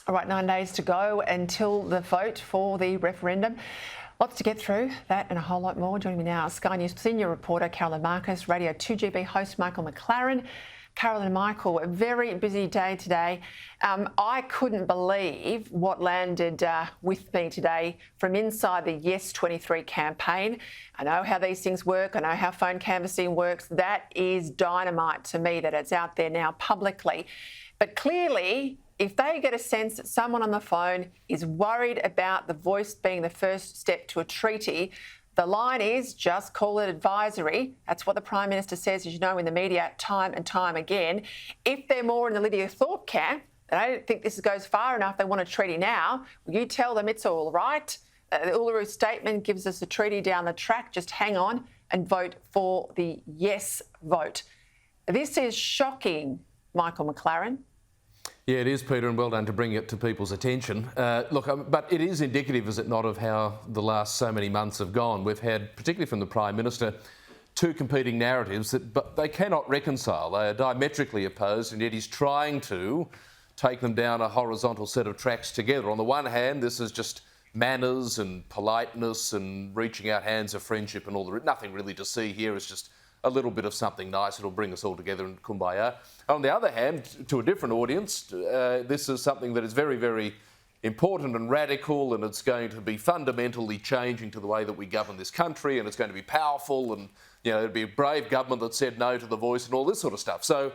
All right, 9 days to go until the vote for the referendum. Lots to get through, that and a whole lot more. Joining me now, Sky News senior reporter Carolyn Marcus, Radio 2GB host Michael McLaren. Carolyn and Michael, a very busy day today. I couldn't believe what landed with me today from inside the Yes 23 campaign. I know how these things work. I know how phone canvassing works. That is dynamite to me that it's out there now publicly. But clearly, if they get a sense that someone on the phone is worried about the voice being the first step to a treaty, the line is just call it advisory. That's what the Prime Minister says, as you know, in the media time and time again. If they're more in the Lydia Thorpe camp, and I don't think this goes far enough, they want a treaty now, you tell them it's all right. The Uluru Statement gives us a treaty down the track. Just hang on and vote for the yes vote. This is shocking, Michael McLaren. Yeah, it is, Peter, and well done to bring it to people's attention. But it is indicative, is it not, of how the last so many months have gone. We've had, particularly from the Prime Minister, two competing narratives, but they cannot reconcile. They are diametrically opposed, and yet he's trying to take them down a horizontal set of tracks together. On the one hand, this is just manners and politeness and reaching out hands of friendship and all the nothing really to see here. It's just a little bit of something nice. It'll bring us all together in kumbaya. On the other hand, to a different audience, this is something that is very, very important and radical, and it's going to be fundamentally changing to the way that we govern this country, and it's going to be powerful, and it'd be a brave government that said no to the voice and all this sort of stuff. So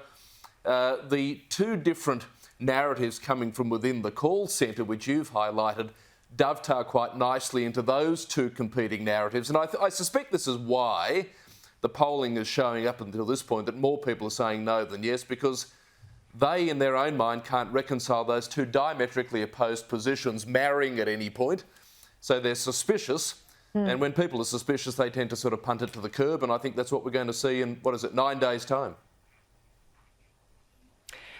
the two different narratives coming from within the call centre, which you've highlighted, dovetail quite nicely into those two competing narratives. And I suspect this is why the polling is showing up until this point that more people are saying no than yes, because they, in their own mind, can't reconcile those two diametrically opposed positions marrying at any point. So they're suspicious. And when people are suspicious, they tend to sort of punt it to the curb. And I think that's what we're going to see in, 9 days' time.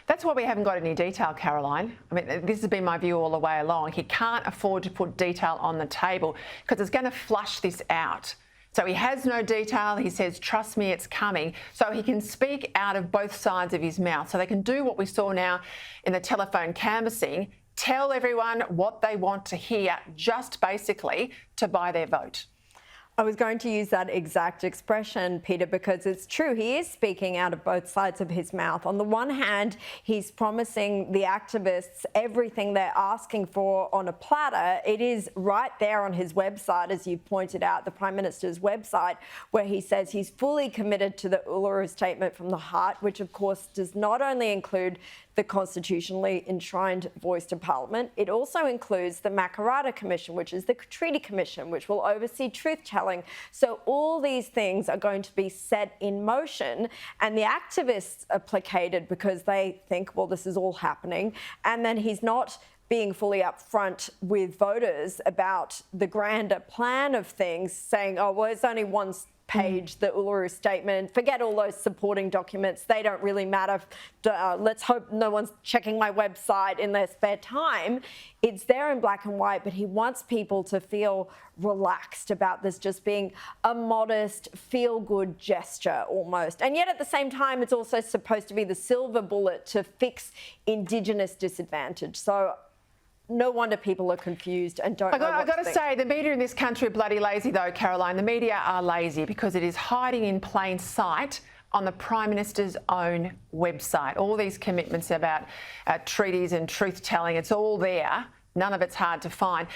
That's why we haven't got any detail, Caroline. I mean, this has been my view all the way along. He can't afford to put detail on the table because it's going to flush this out. So he has no detail. He says, trust me, it's coming. So he can speak out of both sides of his mouth. So they can do what we saw now in the telephone canvassing, tell everyone what they want to hear, just basically to buy their vote. I was going to use that exact expression, Peter, because it's true. He is speaking out of both sides of his mouth. On the one hand, he's promising the activists everything they're asking for on a platter. It is right there on his website, as you pointed out, the Prime Minister's website, where he says he's fully committed to the Uluru Statement from the heart, which, of course, does not only include the constitutionally enshrined voice to Parliament, it also includes the Makarrata Commission, which is the Treaty Commission, which will oversee truth-telling. So all these things are going to be set in motion, and the activists are placated because they think, well, this is all happening, and then he's not being fully upfront with voters about the grander plan of things, saying, oh, well, it's only one page, the Uluru Statement, forget all those supporting documents, they don't really matter. Let's hope no one's checking my website in their spare time. It's there in black and white, but he wants people to feel relaxed about this just being a modest, feel-good gesture almost. And yet at the same time, it's also supposed to be the silver bullet to fix Indigenous disadvantage. So no wonder people are confused and don't know what to think. I've got to say, the media in this country are bloody lazy though, Caroline. The media are lazy because it is hiding in plain sight on the Prime Minister's own website. All these commitments about treaties and truth-telling, it's all there. None of it's hard to find.